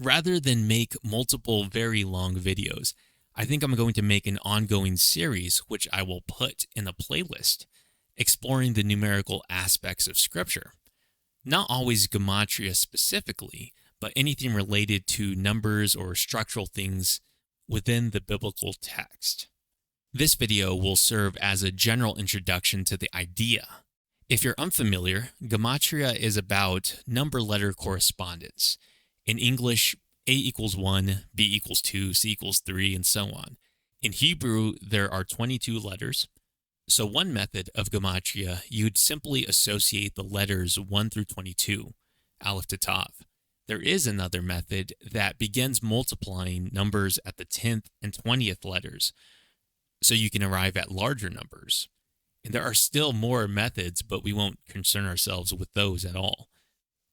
rather than make multiple very long videos, I think I'm going to make an ongoing series, which I will put in a playlist, exploring the numerical aspects of Scripture. Not always gematria specifically, but anything related to numbers or structural things within the biblical text. This video will serve as a general introduction to the idea. If you're unfamiliar, gematria is about number-letter correspondence. In English, A equals 1, B equals 2, C equals 3, and so on. In Hebrew, there are 22 letters. So one method of gematria, you'd simply associate the letters 1 through 22, aleph to tav. There is another method that begins multiplying numbers at the 10th and 20th letters, so you can arrive at larger numbers. And there are still more methods, but we won't concern ourselves with those at all.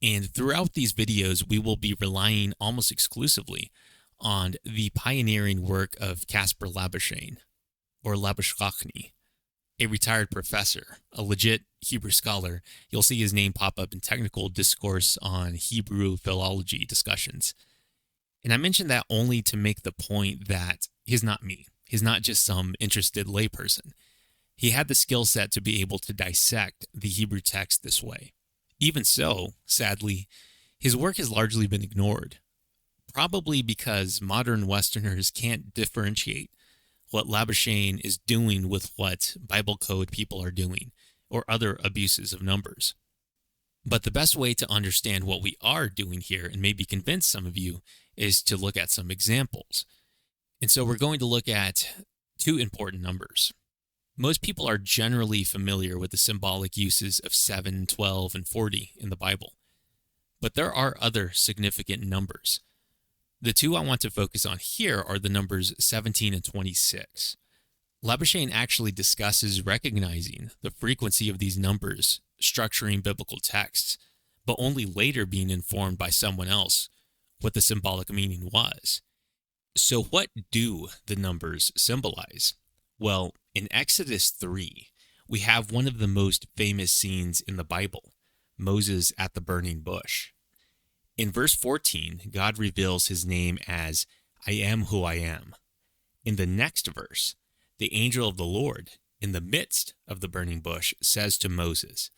And throughout these videos, we will be relying almost exclusively on the pioneering work of Caspar Labuschagne, or Labuschagne, a retired professor, a legit Hebrew scholar. You'll see his name pop up in technical discourse on Hebrew philology discussions. And I mention that only to make the point that he's not me. He's not just some interested layperson. He had the skill set to be able to dissect the Hebrew text this way. Even so, sadly, his work has largely been ignored, probably because modern Westerners can't differentiate what Labuschagne is doing with what Bible code people are doing, or other abuses of numbers. But the best way to understand what we are doing here, and maybe convince some of you, is to look at some examples. And so we're going to look at two important numbers. Most people are generally familiar with the symbolic uses of 7, 12, and 40 in the Bible. But there are other significant numbers. The two I want to focus on here are the numbers 17 and 26. Labuschagne actually discusses recognizing the frequency of these numbers structuring biblical texts, but only later being informed by someone else what the symbolic meaning was. So what do the numbers symbolize? Well, in Exodus 3, we have one of the most famous scenes in the Bible, Moses at the burning bush. In verse 14, God reveals his name as I am who I am. In the next verse, the angel of the Lord, in the midst of the burning bush, says to Moses,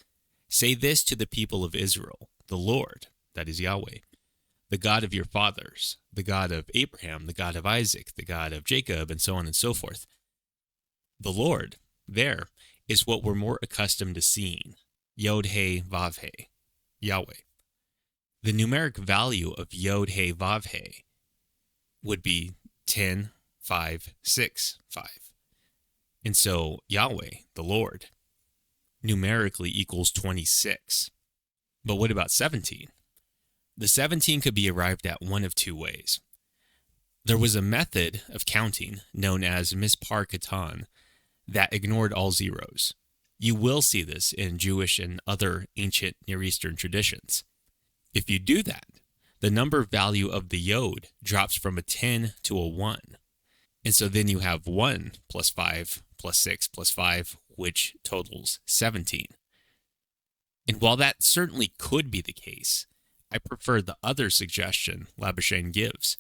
say this to the people of Israel, the Lord, that is Yahweh, the God of your fathers, the God of Abraham, the God of Isaac, the God of Jacob, and so on and so forth. The Lord, there, is what we're more accustomed to seeing, Yod-He, Vav-He, Yahweh. The numeric value of Yod-He, Vav-He would be 10, 5, 6, 5. And so Yahweh, the Lord, numerically equals 26. But what about 17? The 17 could be arrived at one of two ways. There was a method of counting known as Mispar Katan that ignored all zeros. You will see this in Jewish and other ancient Near Eastern traditions. If you do that, the number value of the yod drops from a 10 to a 1. And so then you have 1 plus 5 plus 6 plus 5, which totals 17. And while that certainly could be the case, I prefer the other suggestion Labuschagne gives,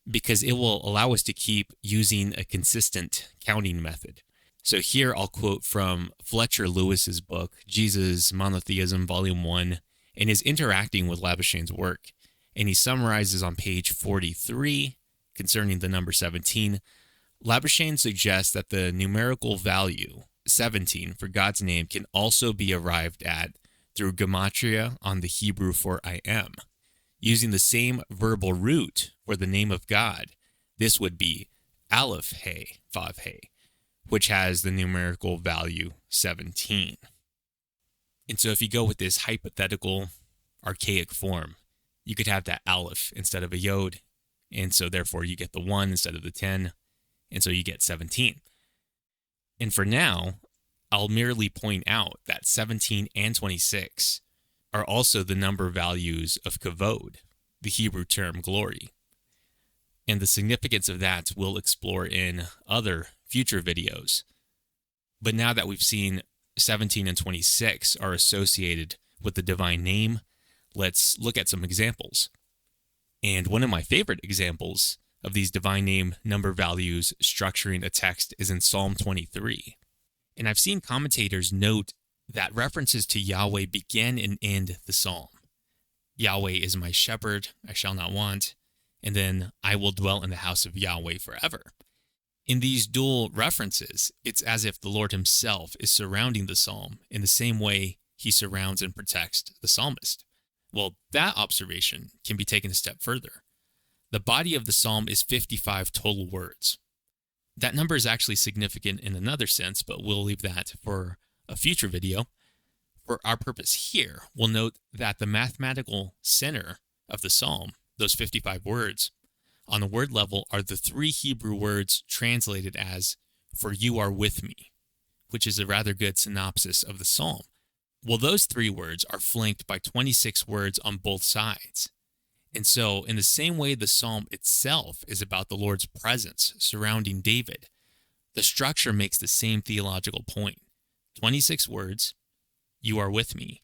because it will allow us to keep using a consistent counting method. So here I'll quote from Fletcher Lewis's book, Jesus, Monotheism, Volume 1, and is interacting with Labuschagne's work. And he summarizes on page 43 concerning the number 17. Labuschagne suggests that the numerical value 17 for God's name can also be arrived at through gematria on the Hebrew for I am. Using the same verbal root for the name of God, this would be aleph he, vav he, which has the numerical value 17. And so if you go with this hypothetical archaic form, you could have that aleph instead of a yod, and so therefore you get the 1 instead of the 10, and so you get 17. And for now, I'll merely point out that 17 and 26 are also the number values of kavod, the Hebrew term glory. And the significance of that we'll explore in other future videos. But now that we've seen 17 and 26 are associated with the divine name, let's look at some examples. And one of my favorite examples of these divine name number values structuring a text is in Psalm 23. And I've seen commentators note that references to Yahweh begin and end the psalm. Yahweh is my shepherd, I shall not want, and then I will dwell in the house of Yahweh forever. In these dual references, it's as if the Lord himself is surrounding the psalm in the same way he surrounds and protects the psalmist. Well, that observation can be taken a step further. The body of the psalm is 55 total words. That number is actually significant in another sense, but we'll leave that for a future video. For our purpose here, we'll note that the mathematical center of the psalm, those 55 words, on the word level are the 3 Hebrew words translated as, "For you are with me," which is a rather good synopsis of the psalm. Well, those 3 words are flanked by 26 words on both sides. And so, in the same way the psalm itself is about the Lord's presence surrounding David, the structure makes the same theological point. 26 words, "You are with me,"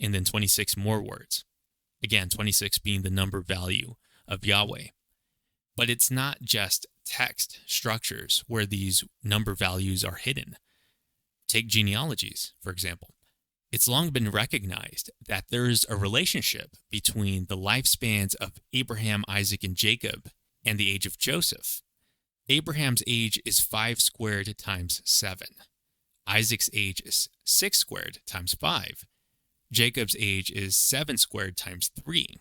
and then 26 more words. Again, 26 being the number value of Yahweh. But it's not just text structures where these number values are hidden. Take genealogies, for example. It's long been recognized that there is a relationship between the lifespans of Abraham, Isaac, and Jacob and the age of Joseph. Abraham's age is 5 squared times 7. Isaac's age is 6 squared times 5. Jacob's age is 7 squared times 3.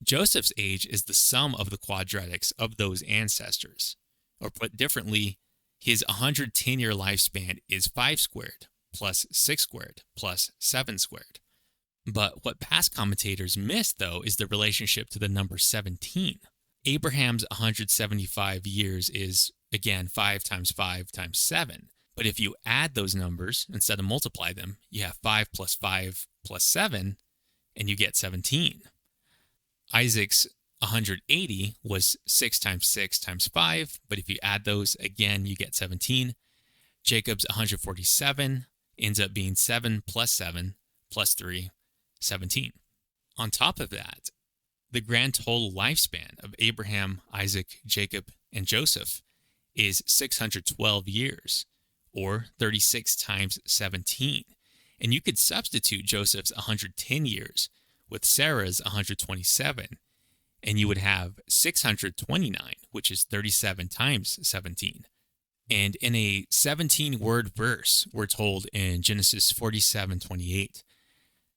Joseph's age is the sum of the quadratics of those ancestors. Or put differently, his 110-year lifespan is 5 squared plus 6 squared plus 7 squared. But what past commentators miss, though, is the relationship to the number 17. Abraham's 175 years is, again, 5 times 5 times 7. But if you add those numbers, instead of multiply them, you have 5 plus 5 plus 7, and you get 17. Isaac's 180 was 6 times 6 times 5, but if you add those, again, you get 17. Jacob's 147 ends up being 7 plus 7 plus 3, 17. On top of that, the grand total lifespan of Abraham, Isaac, Jacob, and Joseph is 612 years, or 36 times 17. And you could substitute Joseph's 110 years with Sarah's 127, and you would have 629, which is 37 times 17. And in a 17-word verse, we're told in Genesis 47:28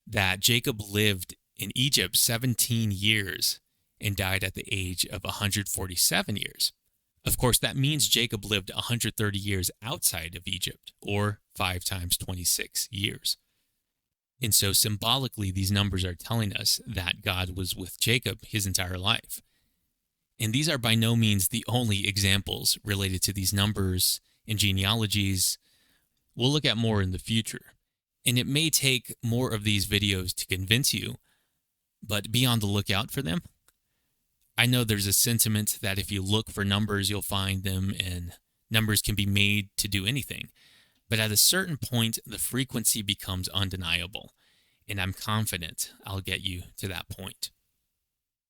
that Jacob lived in Egypt 17 years and died at the age of 147 years. Of course, that means Jacob lived 130 years outside of Egypt, or 5 times 26 years. And so symbolically, these numbers are telling us that God was with Jacob his entire life. And these are by no means the only examples related to these numbers and genealogies. We'll look at more in the future. And it may take more of these videos to convince you, but be on the lookout for them. I know there's a sentiment that if you look for numbers, you'll find them, and numbers can be made to do anything. But at a certain point, the frequency becomes undeniable, and I'm confident I'll get you to that point.